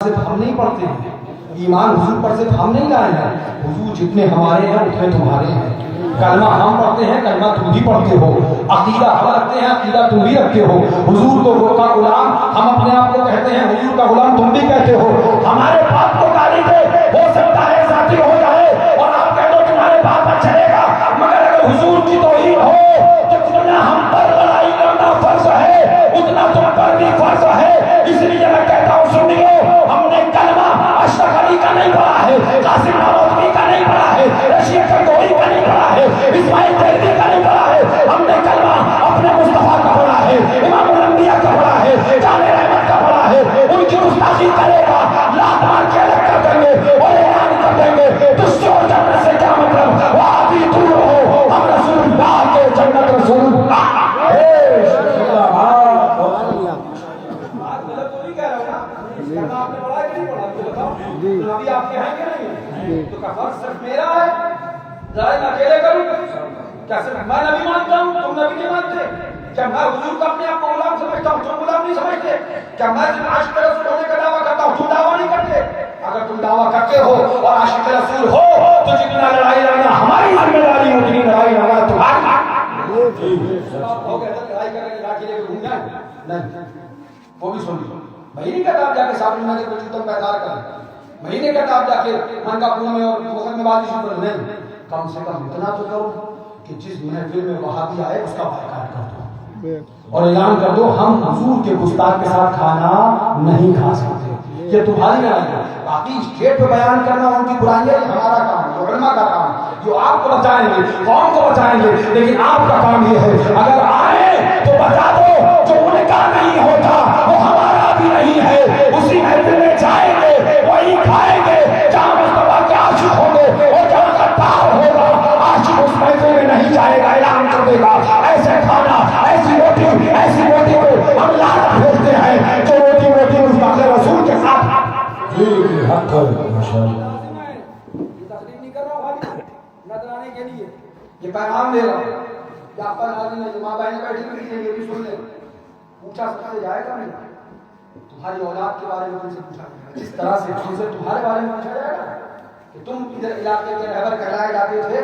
صرف ہم نہیں پڑھتے ہیں، ایمان حضور پر صرف ہم نہیں لائے ہیں، حضور جتنے ہمارے ہیں اتنے تمہارے ہیں۔ کلمہ ہم پڑھتے ہیں، کلمہ تم بھی پڑھتے ہو، عقیدہ ہم رکھتے ہیں، عقیدہ تم بھی رکھتے ہو۔ حضور کو کا غلام ہم اپنے آپ کو کہتے ہیں، حضور کا غلام تم بھی کہتے ہو۔ ہمارے باپ کو گالی دے، ہو سکتا ہے ذاتی ہو جائے اور آپ کہہ دو تمہارے باپ پر چلے گا، مگر اگر حضور کی توہین ہو تو جتنا ہم پر لڑائی کرنا فرض ہے اتنا تم پر بھی فرض ہے۔ اس لیے میں کہتا ہوں سنیے، ہم نے کلمہ اشرف علی کا نہیں پڑھا ہے، قاسم نانوتوی کا نہیں پڑھا ہے، رشید گنگوہی کا نہیں پڑھا ہے، اسماعیل دہلوی کا نہیں پڑھا ہے، ہم نے کلمہ اپنے مصطفیٰ کا پڑھا ہے، امام الانبیاء کا پڑھا ہے، جامع رحمت کا پڑھا ہے۔ ان کی گستاخی کرے گا لات مار کے الگ کر دیں گے اور اعلان کر دیں گے تجھ سے اور جنت سے کیا مطلب، وہ آپ ہی دور ہو، ہم رسول اللہ کے جنت رسول اللہ۔ نبی آپ کے ہیں کہ نہیں؟ تو کا فرض صرف میرا ہے، ذرا میں اکیلے کروں؟ کیا صرف میں نبی مانتا ہوں تم نبی نہیں مانتے؟ کیا میں حضور کا اپنے آپ کو غلام سمجھتا ہوں تم غلام نہیں سمجھتے؟ کیا میں صرف عاشق رسول ہونے کا دعویٰ کرتا ہوں تم دعویٰ نہیں کرتے؟ اگر تم دعویٰ کرتے ہو اور عاشق رسول ہو تو جتنا لڑائی لڑنا ہماری ذمہ داری اتنی لڑائی لڑنا تمہاری۔ ہو گیا لڑائی کرنے کی لاٹھی لے کے گھوم جائیں؟ نہیں، وہ بھی سن لو۔ میں نہیں کہتا آپ جا کے صابری میں کوئی تم بیدار کریں، میں نہیں کہتا آپ جا کے من کا پورا میں اور وقت میں بازی شروع کریں، نہیں، کم سے کم اتنا تو کرو کہ جس محفل میں وہابی آئے اس کا بائیکاٹ کر دو اور اعلان کر دو ہم حضور کے گستاخ کے ساتھ کھانا نہیں کھا سکتے۔ یہ تمہاری لڑائی ہے، باقی اسٹیٹ پہ بیان کرنا ان کی برائیاں ہمارا کام ہے، علماء کا کام ہے، جو آپ کو بچائیں گے، قوم کو بچائیں گے، لیکن آپ کا کام یہ ہے اگر آئے تو بتا دو جو ان کا نہیں ہوتا وہ ہمارا بھی نہیں ہے، اسی محفل میں جائیں گے وہی کھائیں گے جہاں مصطفیٰ کے عاشق ہوں گے اور جہاں کا تار ہوگا عاشق اس محفل میں نہیں جائے گا، اعلان کر دے گا ایسے کھانا ایسی روٹی کو ہم لعنت بھیجتے ہیں جو روٹی مصطفیٰ کے رسول کے ساتھ جی حق ہے ماشاءاللہ۔ یہ تقریر نہیں کر رہا ہوں بھائی، نظرانے کے لیے یہ پیغام دے رہا ہوں کہ آپ کا ناظرین ہے، ماں بہنیں بیٹھی ہوئی ہیں، یہ بھی سن لیں۔ پوچھا سب سے جائے گا نہیں، تمہاری اولاد کے بارے میں تم سے پوچھا جائے گا، جس طرح سے تم سے تمہارے بارے میں پوچھا جائے گا کہ تم ادھر علاقے کے رہبر کہلائے جاتے تھے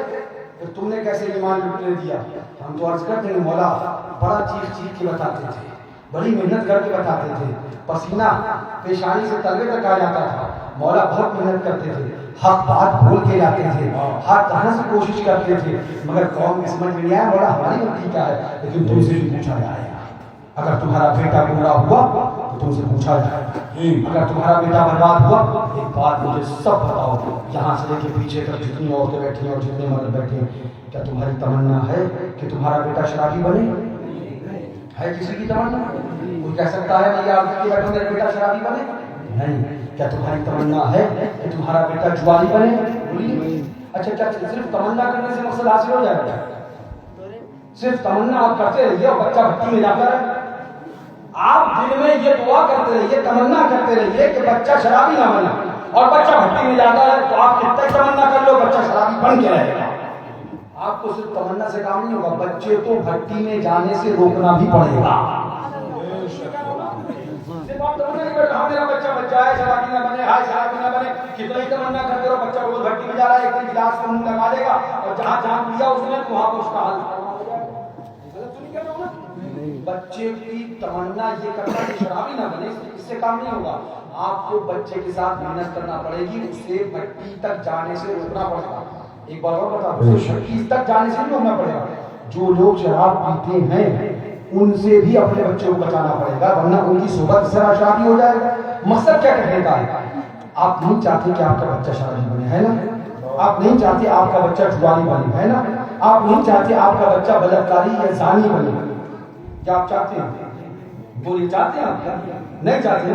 پھر تم نے کیسے ایمان لٹنے دیا۔ ہم تو عرض کرتے ہیں مولا بڑا چیخ کے بتاتے تھے، بڑی محنت کر کے بتاتے تھے، پسینہ پیشانی سے تلوے تک آ جاتا تھا، مولا بہت محنت کرتے تھے، حق بات بھول کے جاتے تھے، ہاتھ کہاں سے کوشش کرتے تھے، مگر قوم کی سمجھ میں نہیں آیا مولا ہماری غلطی کیا ہے، لیکن تم سے بھی پوچھا جائے گا۔ اگر تمہارا بیٹا گمراہ ہوا تو تم سے پوچھا جائے گا، اگر تمہارا بیٹا برباد ہوا ایک بات مجھے سب بتاؤ، یہاں سے لے کے پیچھے تک جتنی عورتیں بیٹھی ہیں اور جتنے مرد بیٹھے ہیں، کیا تمہاری تمنا ہے کہ تمہارا بیٹا شرابی بنے؟ ہے کسی کی تمنا؟ کوئی کہہ سکتا ہے میں آپ کے بیٹھوں میرا بیٹا شرابی بنے؟ نہیں۔ کیا تمہاری تمنا ہے کہ تمہارا بیٹا جوالی بنے؟ اچھا کیا صرف تمنا کرنے سے مقصد حاصل ہو جائے گا؟ صرف تمنا آپ کرتے رہیے اور بچہ بھٹی میں جاتا ہے، آپ دل میں یہ دعا کرتے رہیے، تمنا کرتے رہیے کہ بچہ شرابی نہ بنے، اور بچہ بھٹی میں جاتا ہے تو آپ کتنا تمنا کر لو بچہ شرابی بن کے رہے گا۔ آپ کو صرف تمنا سے کام نہیں ہوگا، بچے کو بھٹی میں جانے سے روکنا بھی پڑے گا۔ صرف آپ تمنا نہیں کرتے ہاں میرا بچہ بچہ ہے شرابی نہ بنے، ہائے شرابی نہ بنے، کتنا ہی تمنا کرتے رہو، بچہ روز بھٹی میں جا رہا ہے، ایک دن گلاس کا منہ لگا دے گا اور جہاں جہاں پیا اس نے وہاں کو اس کا حال بچے کی تمنا یہ کرنا کہ شرابی نہ بنے، اس سے کام نہیں ہوگا۔ آپ کو بچے کے ساتھ محنت کرنا پڑے گی، اسے بھٹی تک جانے سے روکنا پڑے گا۔ ایک بار اور بتا دو، بھٹی تک جانے سے نہیں روکنا پڑے گا، جو لوگ شراب پیتے ہیں ان سے بھی اپنے بچوں کو بچانا پڑے گا، ورنہ ان کی صحبت سے شرابی ہو جائے گا۔ مقصد کیا کہنے کا ہے؟ آپ نہیں چاہتے کہ آپ کا بچہ شرابی بنے، ہے نا؟ آپ نہیں چاہتے آپ کا بچہ جوالی بنے، ہے نا؟ آپ نہیں چاہتے آپ کا بچہ بلاکاری یا زانی بنے، کیا آپ چاہتے ہیں؟ بولیے چاہتے ہیں آپ؟ کیا نہیں چاہتے؟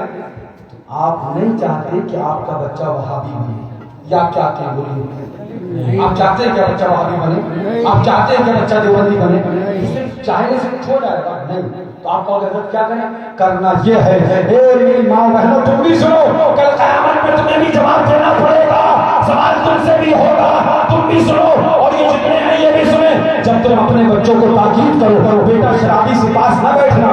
آپ نہیں چاہتے کہ آپ کا بچہ وہابی بنے، یا آپ چاہتے ہیں؟ بولیے آپ چاہتے ہیں کہ بچہ وہابی بنے؟ آپ چاہتے ہیں کہ بچہ دیوبندی بنے؟ چاہنے سے کچھ ہو جائے گا نہیں، تو آپ کو کیا کریں؟ کرنا یہ ہے اے میری ماں بہنوں تم بھی سنو، کل قیامت میں تمہیں بھی جواب دینا پڑے گا، سوال تم سے بھی ہوگا، تم بھی سنو اور یہ جتنے ہیں یہ بھی سنیں۔ جب تم اپنے بچوں کو تاکید کرو بیٹا شرابی سے پاس نہ بیٹھنا،